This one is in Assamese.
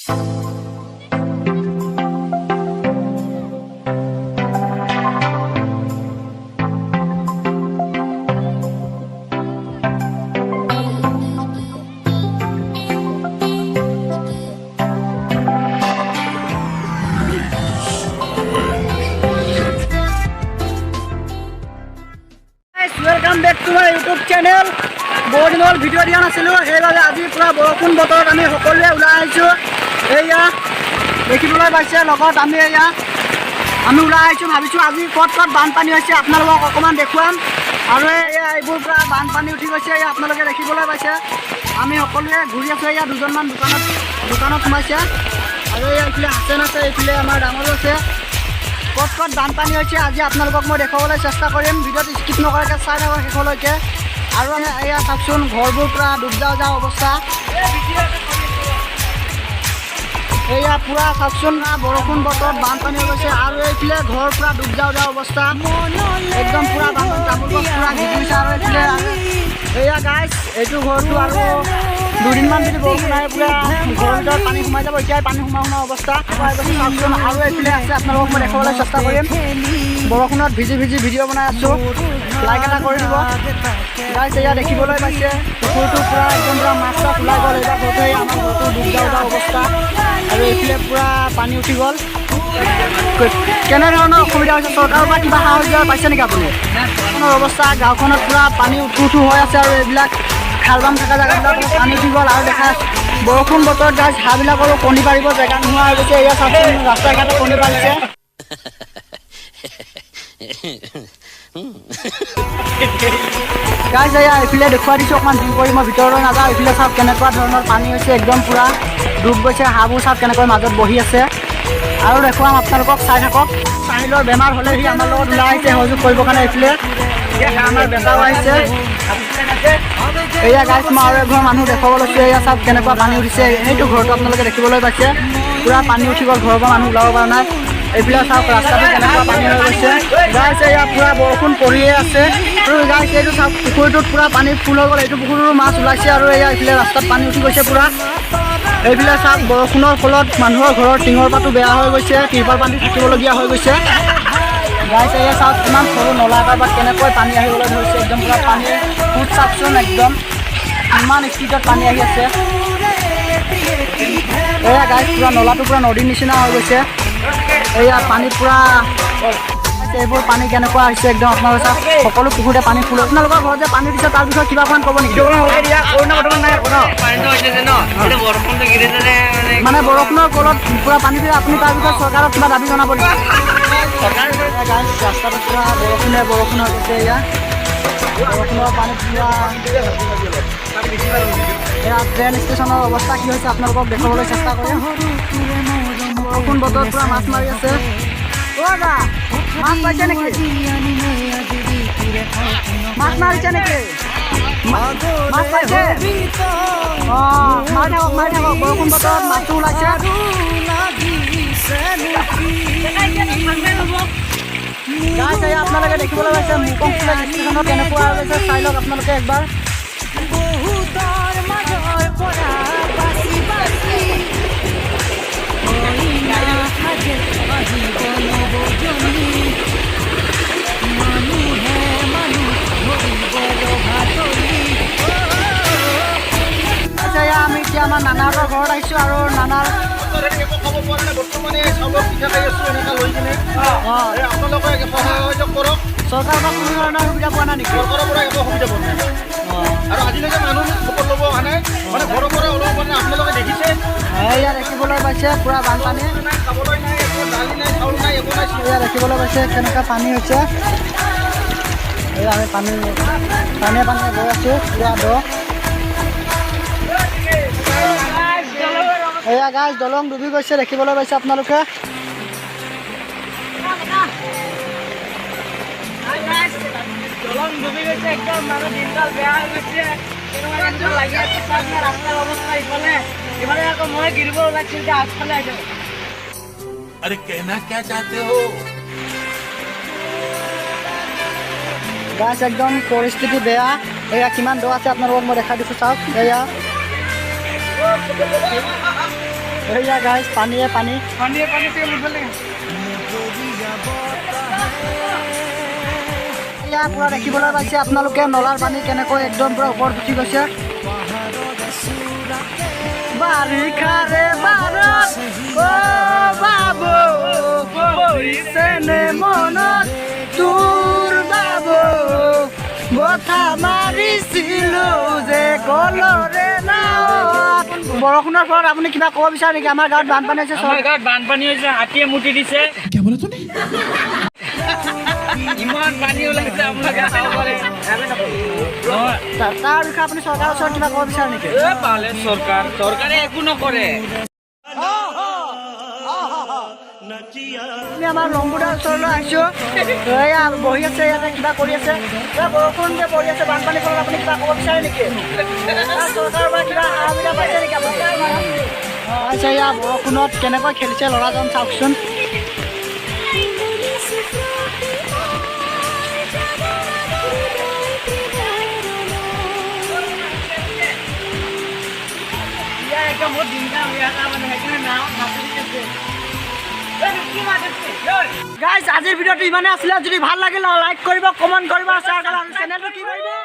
welcome back to my YouTube channel बहुत दिन भिडिओ दिया नासिलो সেইভাবে আজি পুরা বৰষুণ বতৰত আমি সকলোৱে ওলাই আহিছো এয়া দেখিবলৈ পাইছে লগত আমি এয়া আমি ওলাই আহিছো ভাবিছো আজি কত বানপানী হৈছে আপোনালোকক অকমান দেখুৱাম আৰু এয়া এইবোৰ পুৰা বানপানী উঠি গৈছে এয়া আপোনালোকে দেখিবলৈ পাইছে আমি সকলোৱে ঘূৰি আছো এয়া দুজনমান দোকানত সোমাইছে আৰু এয়া ইফালে হাসেন আছে ইফালে আমাৰ ডাঙৰ আছে কত বানপানী হৈছে আজি আপোনালোকক মই দেখাবলৈ চেষ্টা কৰিম ভিডিঅ'টো স্কিপ নকৰাকৈ চাই থাকক শেষলৈকে আৰু এয়া চাওকচোন ঘৰবোৰ পুৰা ডুব যাওঁ অৱস্থা এয়া পুৰা চাওকচোন বৰষুণ বতৰত বানপানী হৈ গৈছে আৰু এইফালে ঘৰ পুৰা ডুব যাওঁ অৱস্থা একদম পুৰা বানপানী তামোল গছ পুৰা ভিজিছে আৰু এইফালে এয়া গাইছ এইটো ঘৰটো আৰু দুদিনমান যদি বৰষুণ আহে পুৰা ঘৰৰ ভিতৰত পানী সোমাই যাব এতিয়াই পানী সোমাও অৱস্থা চাওকচোন আৰু এইফালে আছে আপোনালোকক মই দেখাবলৈ চেষ্টা কৰিম বৰষুণত ভিজি ভিডিঅ' বনাই আছোঁ লাইক এটা কৰি দিব গাইছ এয়া দেখিবলৈ পাইছে পুখুৰীটো পুৰা একদম পুৰা মাছ চাছ ওলাই গ'ল এইবাৰ ঘৰতে আমাৰ ঘৰটো ডুব যাওঁ অৱস্থা আৰু এইফালে পুৰা পানী উঠি গ'ল কেনেধৰণৰ অসুবিধা হৈছে চৰকাৰৰ পৰা কিবা সাহায্য পাইছে নেকি আপুনি অৱস্থা গাঁওখনত পুৰা পানী উঠো হৈ আছে আৰু এইবিলাক খাল বাম থকা জেগাবিলাক পানী উঠি গ'ল আৰু দেখা বৰষুণ বতৰত গাছ হাঁহবিলাকৰো কণী পাৰিব জেগা নোহোৱা হৈ গৈছে এয়া চাওকচোন ৰাস্তা ঘাটে কণী পাৰিছে গাইছ এয়া এইফালে দেখুৱাই দিছোঁ অকণমান জুম কৰি মই ভিতৰলৈ নাযাওঁ এইফালে চাওক কেনেকুৱা ধৰণৰ পানী হৈছে একদম পুৰা ডুব গৈছে হাঁহবোৰ চাওক কেনেকৈ মাজত বহি আছে আৰু দেখুৱাম আপোনালোকক চাই থাকক চাহিলৰ বেমাৰ হ'লে সি আমাৰ লগত ওলাই আহিছে সহযোগ কৰিবৰ কাৰণে এইফালে আমাৰ বেটাও আহিছে এয়া গাইছ মই আৰু এঘৰ মানুহ দেখুৱাব লৈছোঁ এয়া চাওক কেনেকুৱা পানী উঠিছে সেইটো ঘৰটো আপোনালোকে দেখিবলৈ পাইছে পুৰা পানী উঠি গ'ল ঘৰৰ পৰা মানুহ ওলাব পৰা নাই এইফালে চাওক ৰাস্তাটো কেনেকুৱা পানী হৈ গৈছে গাইছ এয়া পুৰা বৰষুণ পৰিয়ে আছে আৰু গাইছ এইটো চাওক পুখুৰীটোত পুৰা পানী ফুল হৈ গ'ল এইটো পুখুৰীৰো মাছ ওলাইছে আৰু এয়া এইফালে ৰাস্তাত পানী উঠি গৈছে পুৰা এইফালে চাওক বৰষুণৰ ফলত মানুহৰ ঘৰৰ টিঙৰ পাতো বেয়া হৈ গৈছে তিৰপাল পানী থাকিবলগীয়া হৈ গৈছে গাইছ এয়া চাওক কিমান সৰু নলা এটাৰ পৰা কেনেকৈ পানী আহিবলৈ ধৰিছে একদম পুৰা পানী ফুট চাওকচোন একদম ইমান স্পীডত পানী আহি আছে এয়া গাইছ পুৰা নলাটো পুৰা নদীৰ নিচিনা হৈ গৈছে এয়া পানী পুৰা এইবোৰ পানী কেনেকুৱা হৈছে একদম আপোনালোকে চাওক সকলো পুখুৰীতে পানী ফুল আপোনালোকৰ ঘৰত যে পানী দিছে তাৰ বিষয়ে কিবা অকণমান ক'ব নেকি মানে বৰষুণৰ ফলত পুৰা পানী দিয়ে আপুনি তাৰ বিষয়ে চৰকাৰক কিবা দাবী জনাব নেকি ৰাস্তাটো পুৰা বৰষুণ হৈ গৈছে এয়া বৰষুণৰ পানী পুৰা এয়া ট্ৰেইন ষ্টেচনৰ অৱস্থা কি হৈছে আপোনালোকক দেখুৱাবলৈ চেষ্টা কৰিম বৰষুণ বতৰত পুৰা মাছ মাৰি আছে মাছ পাইছে নেকি মাছ মাৰিছে নেকি মাছ পাইছে অঁ মাৰি থাকক বৰষুণ বতৰত মাছটো ওলাইছে গাইছ এয়া আপোনালোকে দেখিবলৈ পাইছে মুকং ফুলা ষ্টেচনত কেনেকুৱা হৈছে চাই লওক আপোনালোকে একবাৰ আমি এতিয়া আমাৰ নানাহঁতৰ ঘৰত আহিছোঁ আৰু নানাৰ চৰকাৰৰ পৰা কোনো ধৰণৰ সুবিধা পোৱা নাই নেকি চৰকাৰৰ পৰা একো সুবিধা পোৱা নাই আৰু আজিলৈকে মানুহ খবৰ ল'ব অহা নাই মানে ঘৰৰ পৰা ওলাব পৰা নাই আপোনালোকে দেখিছে এয়া দেখিবলৈ পাইছে পুৰা বানপানী খাবলৈ নাই একো দালি নাই চাউল নাই একো নাই এয়া দেখিবলৈ পাইছে কেনেকুৱা পানী হৈছে এয়া আমি পানীয়ে গৈ আছোঁ পুৰা দ এয়া গাইছ দলং ডুবি গৈছে দেখিবলৈ পাইছে আপোনালোকে দলং ডুবি গৈছে একদম মানুহ দিনকাল বেয়া হৈ গৈছে লাগি আছে ৰাস্তাৰ অৱস্থা ইফালে আকৌ মই গিৰিব ওলাইছিল যে আগফালে আহিব अरे कहना क्या चाहते हो গাছ একদম পৰিস্থিতি বেয়া এয়া কিমান দ আছে আপোনালোকক মই দেখাই দিছোঁ চাওক এয়া এইয়া গাইজ পানীয়ে পানী এয়া পুৰা দেখিবলৈ পাইছে আপোনালোকে নলাৰ পানী কেনেকৈ একদম পুৰা ওপৰত উঠি গৈছে বাৰিষাৰে বাৰত বাবু পৰিছেনে মনত তোৰ বাবু বঠা মাৰিছিলো যে কলৰে নাৱত বৰষুণৰ ফলত আপুনি কিবা ক'ব বিচাৰে নেকি আমাৰ গাঁৱত বানপানী হৈছে আমাৰ গাঁৱত বানপানী হৈছে হাতীয়ে মুতি দিছে ইমান পানী ওলাইছে আপোনালোকে চাব পাৰে তাৰ বিষয়ে আপুনি চৰকাৰৰ ওচৰত কিবা ক'ব বিচাৰে নেকি পালে চৰকাৰে একো নকৰে আমি আমাৰ লম্বুদাৰ ওচৰলৈ আহিছোঁ এয়া বহি আছে ইয়াতে কিবা কৰি আছে বৰষুণ যে পৰি আছে বানপানীৰ ফলত আপুনি কিবা ক'ব বিচাৰে নেকি চৰকাৰৰ পৰা কিবা সুবিধা পাইছে নেকি আপুনি আচ্ছা এয়া বৰষুণত কেনেকৈ খেলিছে ল'ৰাজন চাওকচোন গাইজ আজিৰ ভিডিঅ'টো ইমানে আছিলে যদি ভাল লাগিলে লাইক কৰিব কমেণ্ট কৰিব চেনেলটো কি কৰিব